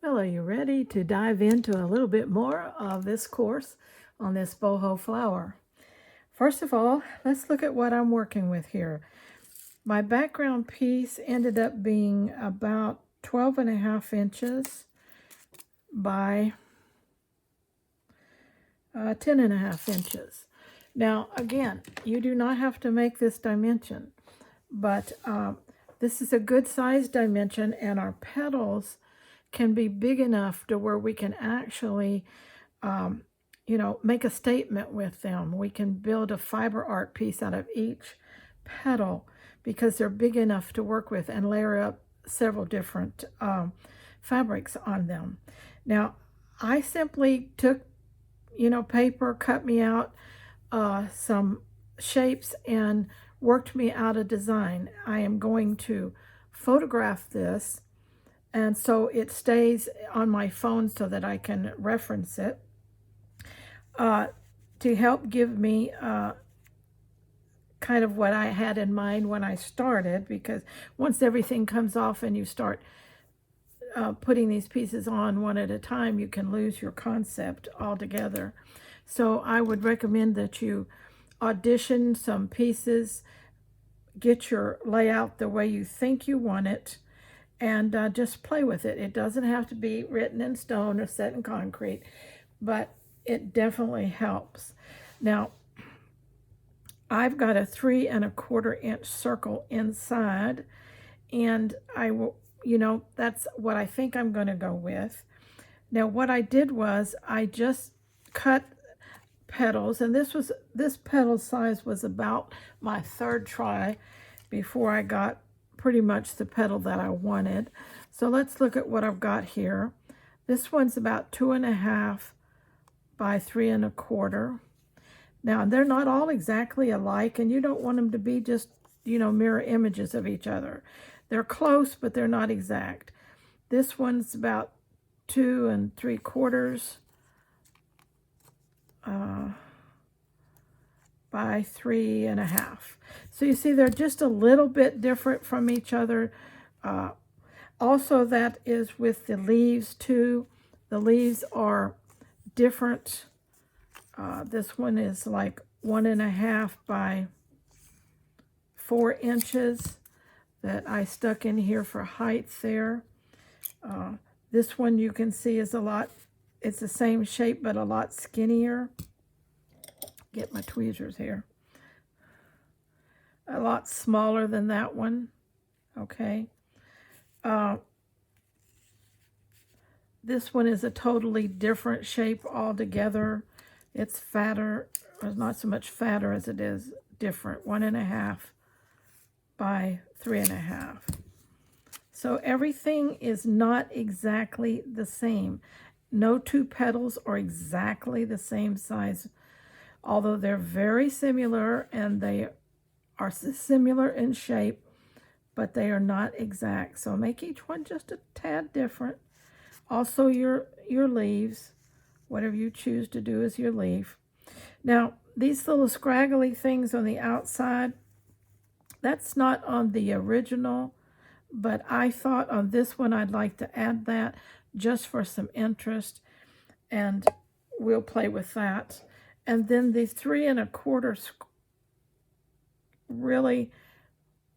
Well, are you ready to dive into a little bit more of this course on this boho flower? First of all, let's look at what I'm working with here. My background piece ended up being about 12.5 inches by 10.5 inches. Now, again, you do not have to make this dimension, but this is a good size dimension, and our petals can be big enough to where we can actually, make a statement with them. We can build a fiber art piece out of each petal because they're big enough to work with and layer up several different fabrics on them. Now, I simply took, paper, cut me out some shapes and worked me out a design. I am going to photograph this, and so it stays on my phone so that I can reference it to help give me kind of what I had in mind when I started, because once everything comes off and you start putting these pieces on one at a time, you can lose your concept altogether. So I would recommend that you audition some pieces, get your layout the way you think you want it, and just play with it. It doesn't have to be written in stone or set in concrete, but it definitely helps. Now, I've got a 3¼ inch circle inside, and I will, that's what I think I'm going to go with. Now, what I did was I just cut petals, and this petal size was about my third try before I got pretty much the petal that I wanted. So let's look at what I've got here. This one's about 2.5 by 3¼ Now, they're not all exactly alike, and you don't want them to be just, mirror images of each other. They're close, but they're not exact. This one's about 2¾ by 3.5. So you see they're just a little bit different from each other. Also, that is with the leaves too. The leaves are different. This one is like 1.5 by 4 inches that I stuck in here for height there. This one you can see is it's the same shape but a lot skinnier. Get my tweezers here. A lot smaller than that one. Okay. This one is a totally different shape altogether. It's fatter, or not so much fatter as it is different. 1.5 by 3.5. So everything is not exactly the same. No two petals are exactly the same size, although they're very similar, and they are similar in shape, but they are not exact. So make each one just a tad different. Also your leaves, whatever you choose to do as your leaf. Now, these little scraggly things on the outside, that's not on the original, but I thought on this one I'd like to add that just for some interest, and we'll play with that. And then the 3¼ really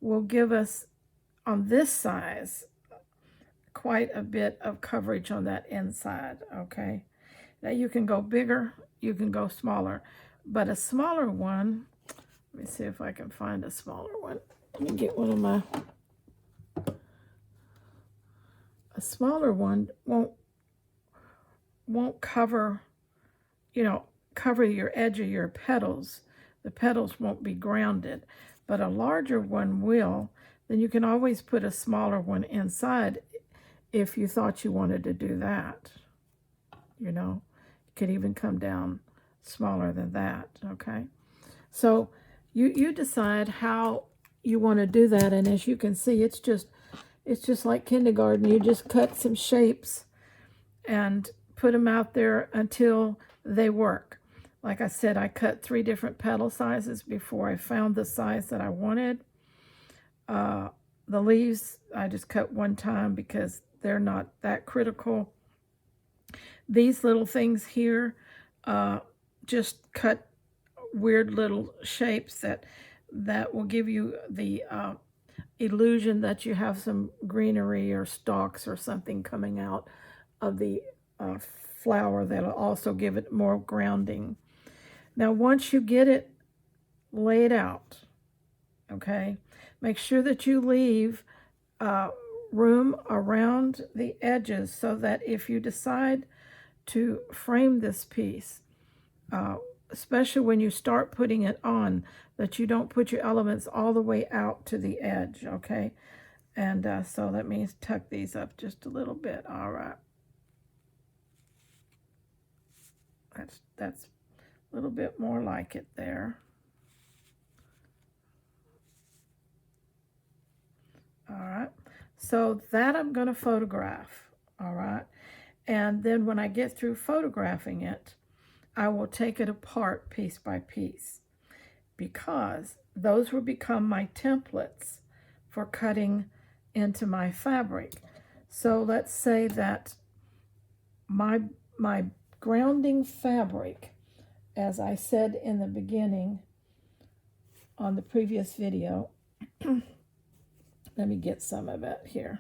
will give us, on this size, quite a bit of coverage on that inside, okay? Now you can go bigger, you can go smaller, but a smaller one, let me see if I can find a smaller one. Let me get one of my, a smaller one won't cover, cover your edge of your petals. The petals won't be grounded, but a larger one will. Then you can always put a smaller one inside if you thought you wanted to do that. It could even come down smaller than that, okay? So you decide how you want to do that, and as you can see, it's just like kindergarten. You just cut some shapes and put them out there until they work. Like I said, I cut 3 different petal sizes before I found the size that I wanted. The leaves, I just cut one time because they're not that critical. These little things here just cut weird little shapes that will give you the illusion that you have some greenery or stalks or something coming out of the flower. That'll also give it more grounding. Now once you get it laid out, okay, make sure that you leave room around the edges so that if you decide to frame this piece, especially when you start putting it on, that you don't put your elements all the way out to the edge, okay? And so let me tuck these up just a little bit. All right. That's a little bit more like it there. All right. So that I'm going to photograph. All right. And then when I get through photographing it, I will take it apart piece by piece, because those will become my templates for cutting into my fabric. So let's say that my grounding fabric, as I said in the beginning on the previous video, let me get some of it here.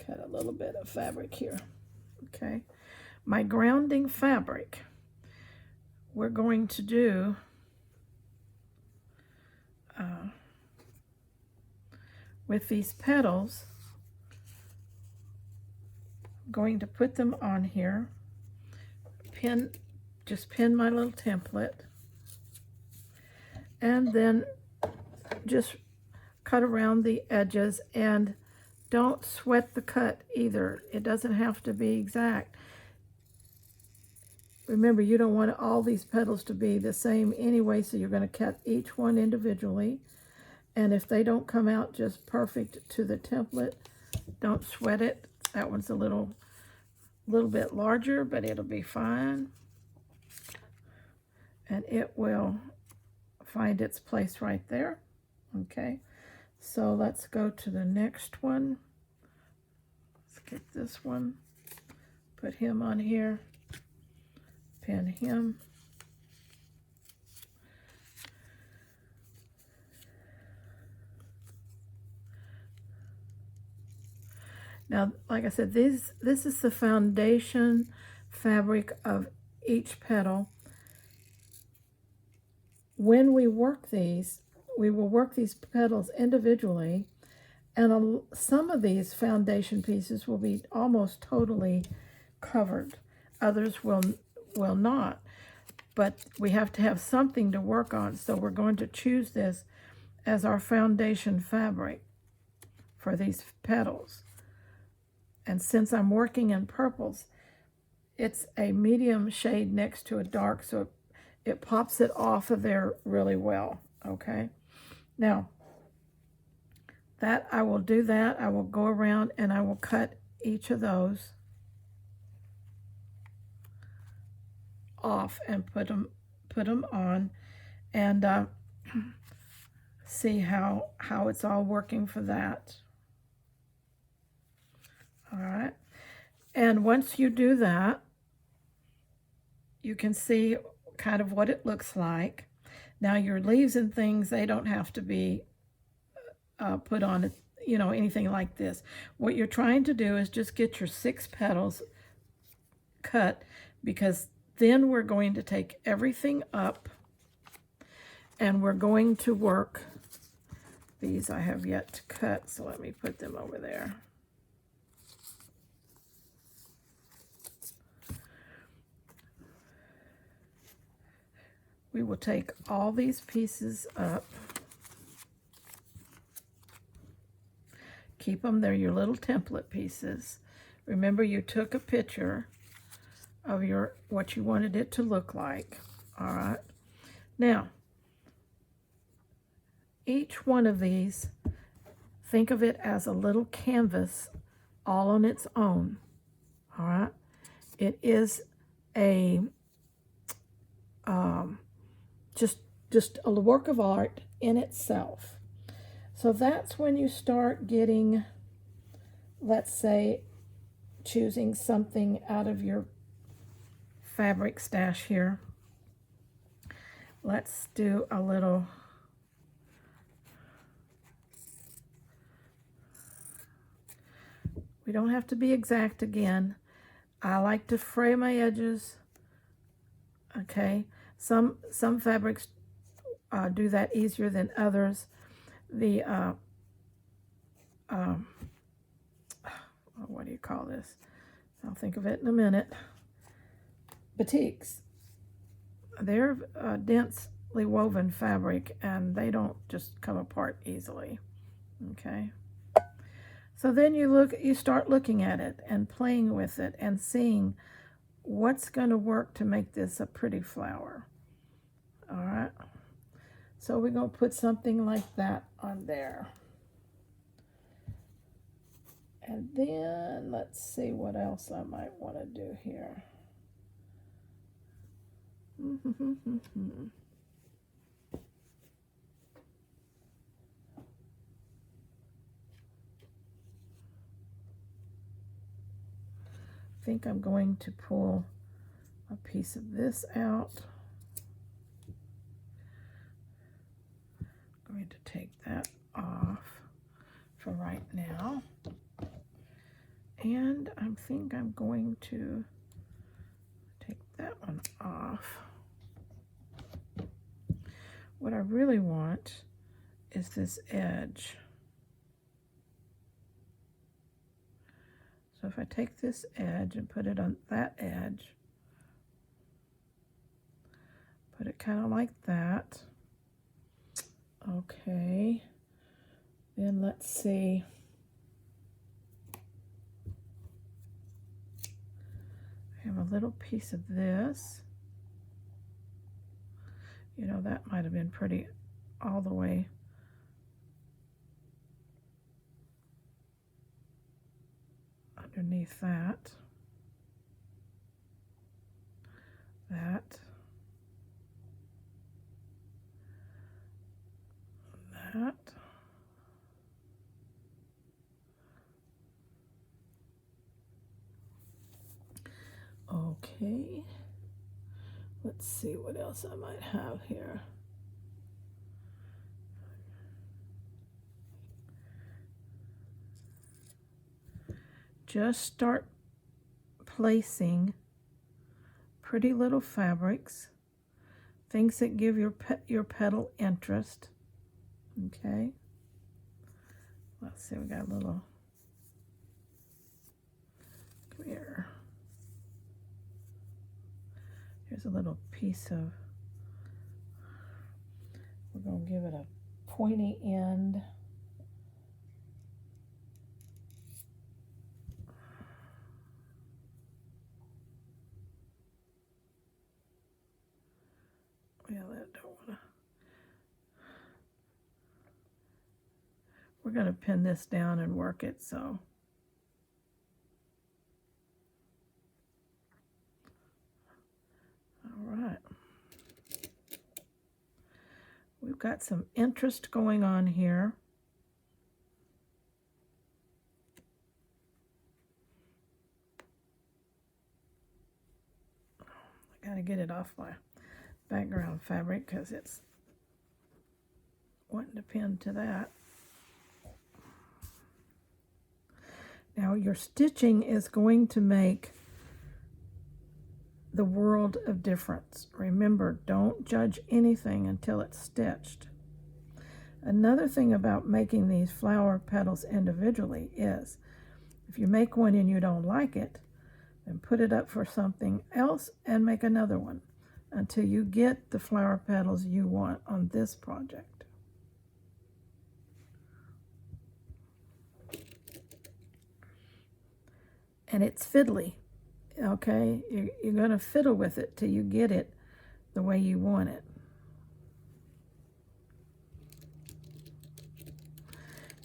Cut a little bit of fabric here. Okay, my grounding fabric, we're going to do with these petals. I'm going to put them on here, just pin my little template, and then just cut around the edges, and don't sweat the cut either. It doesn't have to be exact. Remember, you don't want all these petals to be the same anyway, so you're going to cut each one individually. And if they don't come out just perfect to the template, don't sweat it. That one's a little bit larger, but it'll be fine. And it will find its place right there. Okay. So let's go to the next one. Let's get this one. Put him on here. Pin him. Now, like I said, this is the foundation fabric of each petal. When we work these, we will work these petals individually, and some of these foundation pieces will be almost totally covered. Others will not, but we have to have something to work on, so we're going to choose this as our foundation fabric for these petals. And since I'm working in purples, it's a medium shade next to a dark, so it pops it off of there really well, okay? Now, I will do that. I will go around and I will cut each of those off and put them on, and see how it's all working for that. All right. And once you do that, you can see kind of what it looks like. Now your leaves and things, they don't have to be put on, anything like this. What you're trying to do is just get your 6 petals cut, because then we're going to take everything up and we're going to work these. I have yet to cut, so let me put them over there. We will take all these pieces up. Keep them, they're your little template pieces. Remember, you took a picture of what you wanted it to look like. All right. Now, each one of these, think of it as a little canvas all on its own. All right. It is a just a work of art in itself. So that's when you start getting, let's say, choosing something out of your fabric stash here. Let's do a little we don't have to be exact again. I like to fray my edges. Okay, some fabrics do that easier than others. The what do you call this? I'll think of it in a minute. Batiks. They're densely woven fabric, and they don't just come apart easily. Okay. So then you start looking at it and playing with it and seeing what's going to work to make this a pretty flower. All right. So we're going to put something like that on there. And then let's see what else I might want to do here. I think I'm going to pull a piece of this out. I'm going to take that off for right now. And I think I'm going to take that one off. What I really want is this edge. So if I take this edge and put it on that edge, put it kind of like that. Okay. Then let's see. I have a little piece of this. You know, that might have been pretty all the way underneath that. That. Okay. Let's see what else I might have here. Just start placing pretty little fabrics, things that give your petal interest. Okay. Let's see, we got a little, come here. Here's a little piece of, we're going to give it a pointy end. Yeah, that don't want to. We're going to pin this down and work it, so. All right. We've got some interest going on here. I got to get it off my background fabric because it's wanting to pin to that. Now your stitching is going to make the world of difference. Remember, don't judge anything until it's stitched. Another thing about making these flower petals individually is if you make one and you don't like it, then put it up for something else and make another one until you get the flower petals you want on this project. And it's fiddly, okay? You're going to fiddle with it till you get it the way you want it.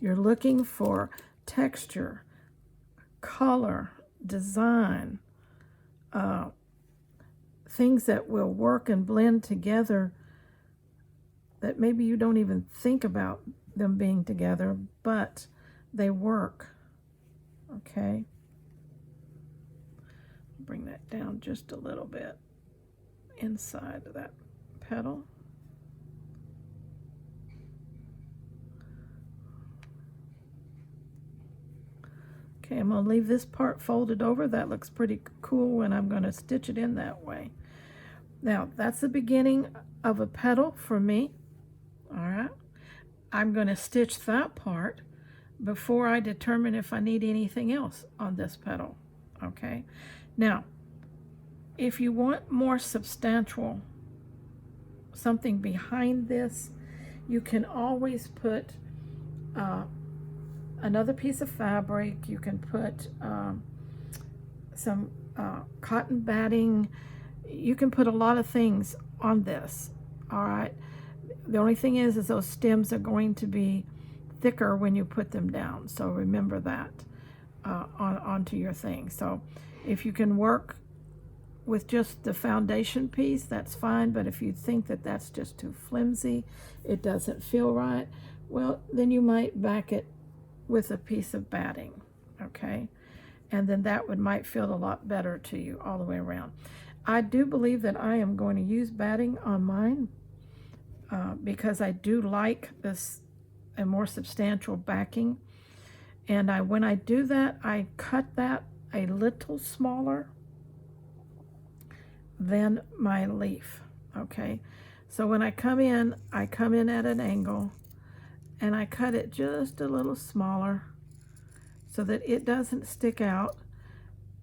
You're looking for texture, color, design, things that will work and blend together that maybe you don't even think about them being together, but they work. Okay. Bring that down just a little bit inside of that petal. Okay, I'm going to leave this part folded over. That looks pretty cool, and I'm going to stitch it in that way. Now, that's the beginning of a petal for me. All right. I'm going to stitch that part before I determine if I need anything else on this petal. Okay. Now, if you want more substantial, something behind this, you can always put another piece of fabric. You can put some cotton batting. You can put a lot of things on this. All right. The only thing is those stems are going to be thicker when you put them down. So remember that onto your thing. So if you can work with just the foundation piece, that's fine. But if you think that that's just too flimsy, it doesn't feel right, well, then you might back it with a piece of batting, okay? And then that might feel a lot better to you all the way around. I do believe that I am going to use batting on mine because I do like this a more substantial backing. And when I do that, I cut that a little smaller than my leaf, okay? So when I come in at an angle, and I cut it just a little smaller so that it doesn't stick out.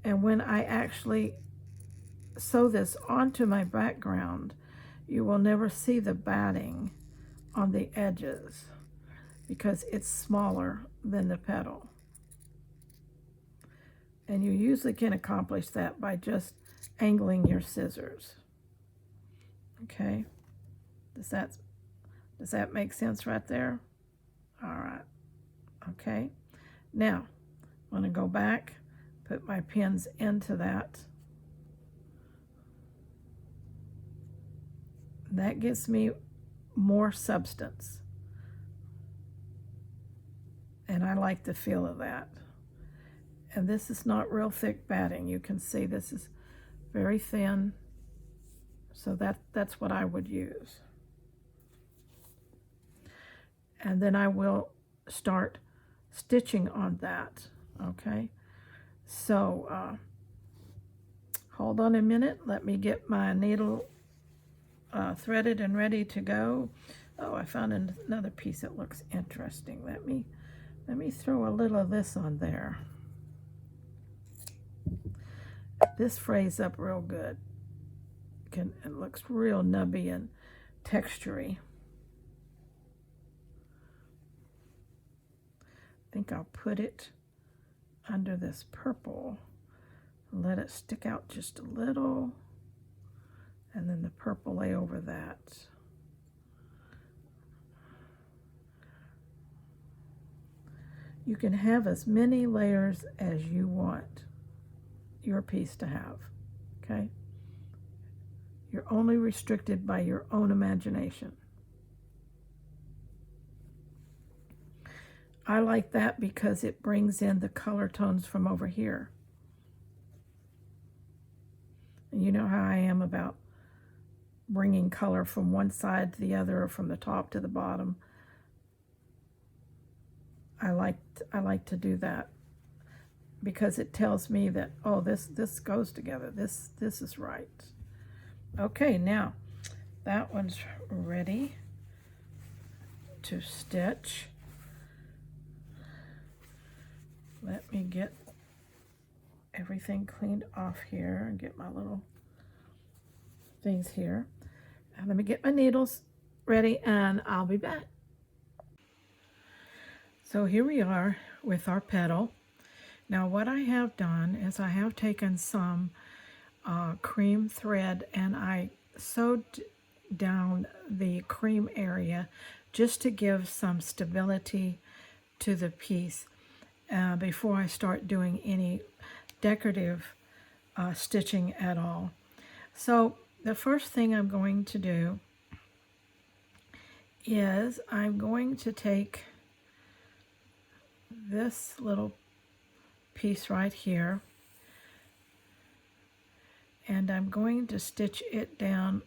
And when I actually sew this onto my background, you will never see the batting on the edges because it's smaller than the petal. And you usually can accomplish that by just angling your scissors. Okay, does that make sense right there? All right. Okay, now I'm going to go back, put my pins into that. That gives me more substance, and I like the feel of that. And this is not real thick batting. You can see this is very thin, so that's what I would use. And then I will start stitching on that, okay? So hold on a minute. Let me get my needle threaded and ready to go. Oh, I found another piece that looks interesting. Let me throw a little of this on there. This frays up real good. It looks real nubby and textury. I think I'll put it under this purple and let it stick out just a little, and then the purple lay over that. You can have as many layers as you want your piece to have, okay? You're only restricted by your own imagination. I like that because it brings in the color tones from over here. And you know how I am about bringing color from one side to the other or from the top to the bottom. I like to do that because it tells me that, oh, this goes together. This is right. Okay, now that one's ready to stitch. Let me get everything cleaned off here and get my little things here. And let me get my needles ready and I'll be back. So here we are with our petal. Now what I have done is I have taken some cream thread and I sewed down the cream area just to give some stability to the piece before I start doing any decorative stitching at all. So the first thing I'm going to do is I'm going to take this little piece right here, and I'm going to stitch it down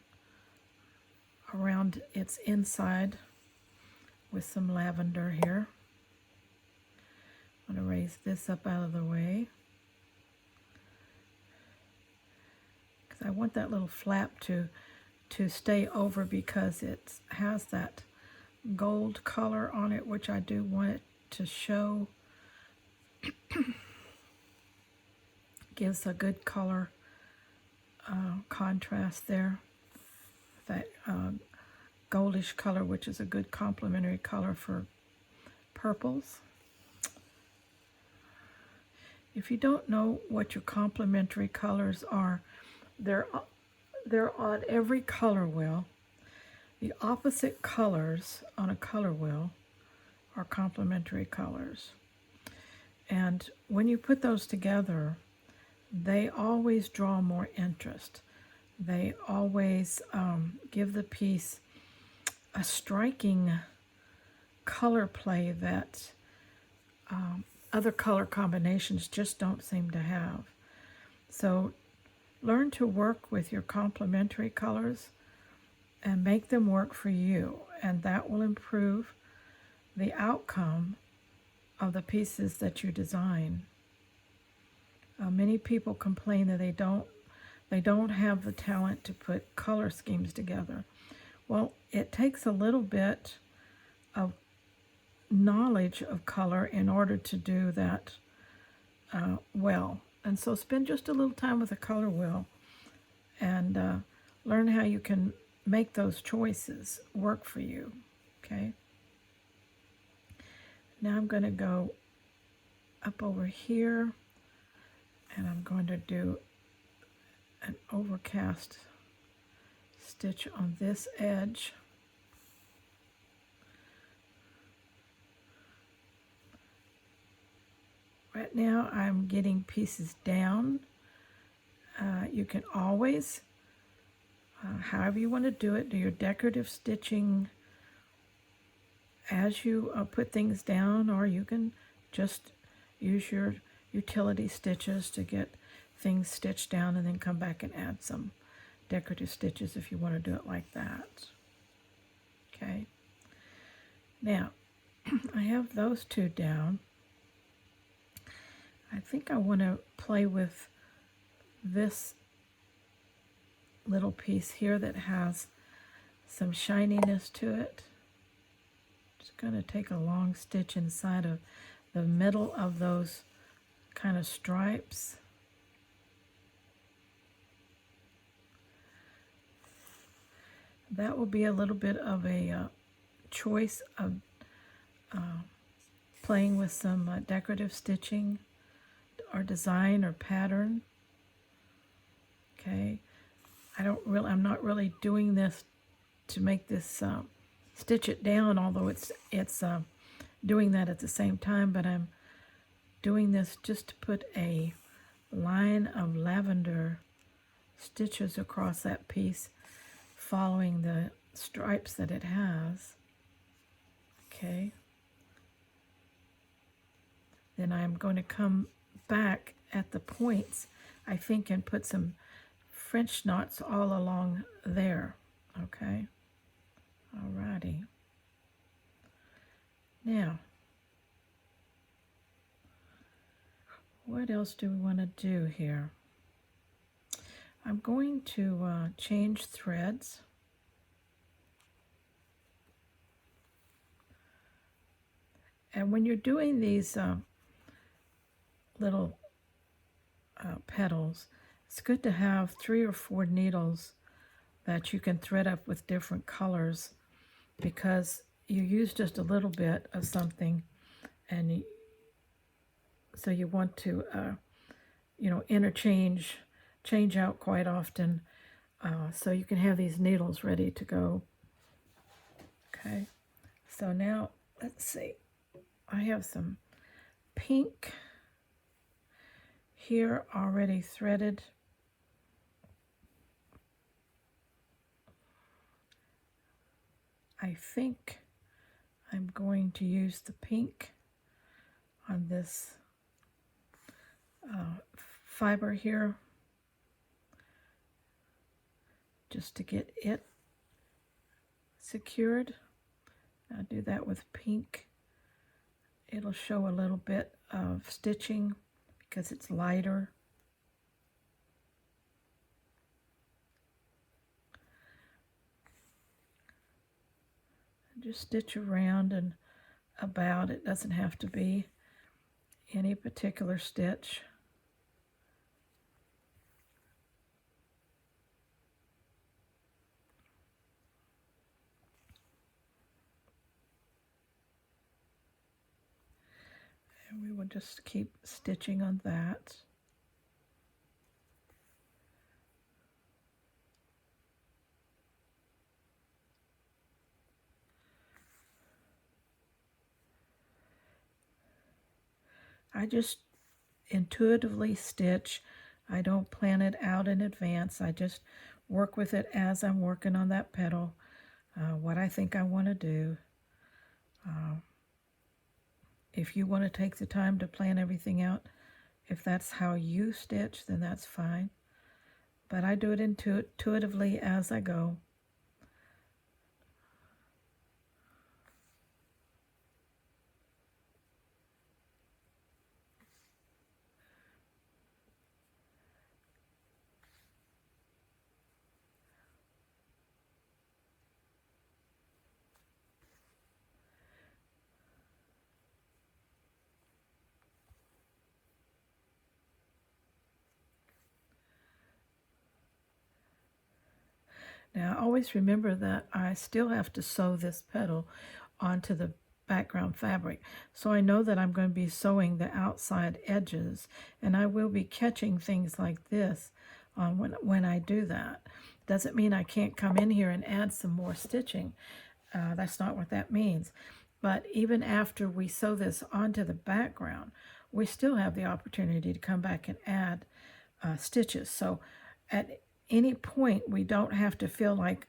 around its inside with some lavender here. I'm going to raise this up out of the way because I want that little flap to stay over because it has that gold color on it, which I do want it to show. Gives a good color contrast there. That goldish color, which is a good complementary color for purples. If you don't know what your complementary colors are, they're on every color wheel. The opposite colors on a color wheel are complementary colors. And when you put those together, they always draw more interest. They always give the piece a striking color play that other color combinations just don't seem to have. So learn to work with your complementary colors and make them work for you, and that will improve the outcome of the pieces that you design. Many people complain that they don't have the talent to put color schemes together. Well, it takes a little bit of knowledge of color in order to do that well. And so spend just a little time with a color wheel and learn how you can make those choices work for you, okay? Now I'm going to go up over here, and I'm going to do an overcast stitch on this edge. Right now I'm getting pieces down. You can always, however you want to do it, do your decorative stitching as you put things down, or you can just use your utility stitches to get things stitched down and then come back and add some decorative stitches if you want to do it like that. Okay. Now, I have those two down. I think I want to play with this little piece here that has some shininess to it. Just going to take a long stitch inside of the middle of those kind of stripes. That will be a little bit of a choice of playing with some decorative stitching or design or pattern. Okay, I'm not really doing this to make this stitch it down, although it's doing that at the same time, but I'm doing this just to put a line of lavender stitches across that piece, following the stripes that it has. Okay. Then I'm going to come back at the points, I think, and put some French knots all along there. Okay. Alrighty. Now, what else do we want to do here? I'm going to change threads. And when you're doing these little petals, it's good to have 3 or 4 needles that you can thread up with different colors, because you use just a little bit of something, and so you want to change out quite often, so you can have these needles ready to go. Okay, so now let's see, I have some pink here already threaded. I think I'm going to use the pink on this fiber here just to get it secured. I'll do that with pink. It'll show a little bit of stitching because it's lighter. Just stitch around and about. It doesn't have to be any particular stitch. And we will just keep stitching on that. I just intuitively stitch. I don't plan it out in advance. I just work with it as I'm working on that petal, what I think I want to do. If you want to take the time to plan everything out, if that's how you stitch, then that's fine. But I do it intuitively as I go. Now, always remember that I still have to sew this petal onto the background fabric. So I know that I'm going to be sewing the outside edges, and I will be catching things like this when I do that. Doesn't mean I can't come in here and add some more stitching. That's not what that means. But even after we sew this onto the background, we still have the opportunity to come back and add stitches. So at any point, we don't have to feel like,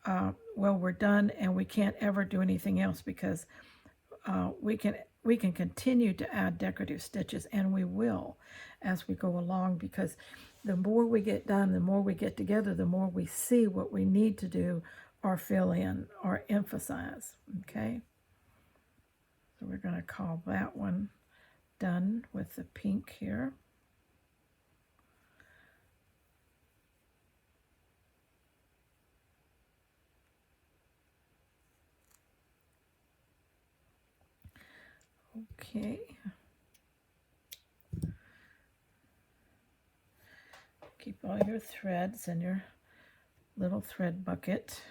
well, we're done and we can't ever do anything else, because we can continue to add decorative stitches, and we will as we go along, because the more we get done, the more we get together, the more we see what we need to do or fill in or emphasize. Okay, so we're going to call that one done with the pink here. Okay. Keep all your threads in your little thread bucket.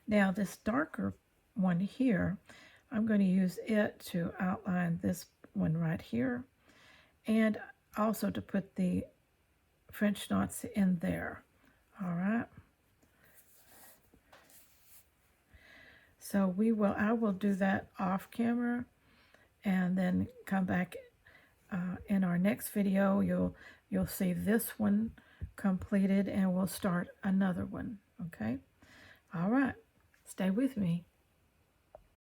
Now this darker one here, I'm going to use it to outline this one right here, and also to put the French knots in there. All right. So I will do that off camera, and then come back in our next video. You'll see this one completed, and we'll start another one. Okay. All right. Stay with me.